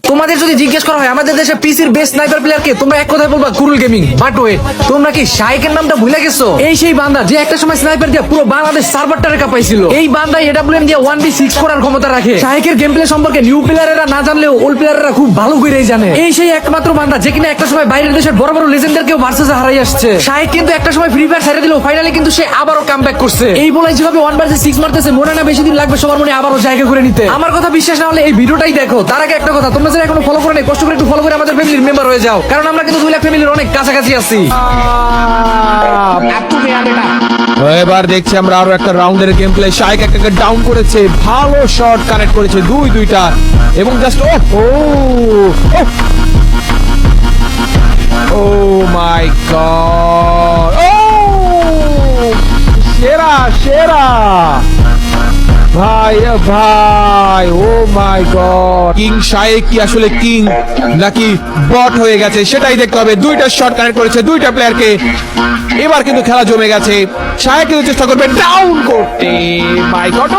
তোমাদের যদি জিজ্ঞেস করা হয় আমাদের দেশে পিসির বেস্ট স্নাইপার প্লেয়ার কে, তোমরা এক কথায় বলবা কুরুল গেমিং। বাট ওয়েট, তোমরা কি শাইকের নামটা ভুলে গেছো? এই সেই বান্দা যে একটা সময় স্নাইপার দিয়ে পুরো বাংলাদেশ সার্ভারটারে কাঁপাইছিল। এই বান্দা এডব্লিউএম দিয়ে 1v6 করার ক্ষমতা রাখে। শাইকের গেম প্লে সম্পর্কে নিউ প্লেয়াররা না জানলেও ওল্ড প্লেয়াররা খুব ভালো করেই জানে। এই সেই একমাত্র বান্দা যে কিনা একটা সময় বাইরের দেশের বড় বড় লেজেন্ডারকেও ভার্সেসে হারাই আসছে। শাইক কিন্তু একটা সময় ফ্রি ফায়ার ছেড়ে দিল, ফাইনালি কিন্তু সে আবারও কামব্যাক করছে। এই বলাই যেভাবে 1v6 মারতেছে, মনে না বেশি দিন লাগবে সবার মনে আবারও জায়গা করে নিতে। আমার কথা বিশ্বাস না হলে এই ভিডিওটাই দেখো। তার আগে একটা কথা, তোমরা যারা এখনো ফলো করে নেই, কষ্ট করে একটু ফলো করে আমাদের ফ্যামিলির মেম্বার হয়ে যাও, কারণ আমরা কিন্তু 2 লাখ ফ্যামিলির অনেক কাছাকাছি আছি। এবার দেখছি আমরা আরো একটা রাউন্ডের গেম প্লে। শাইক একটা ডাউন করেছে, ভালো শট কানেক্ট করেছে দুইটা এবং জাস্ট ও মাই গড, ও সেরা ভাই ভাই, ও মাই গড। কিং শাইক কি আসলে কিং নাকি বট হয়ে গেছে সেটাই দেখতে হবে। দুইটা শট কানেক্ট করেছে দুইটা প্লেয়ারকে। এবার কিন্তু খেলা জমে গেছে। শাইক কিন্তু চেষ্টা করবে ডাউন করতে। মাই গড,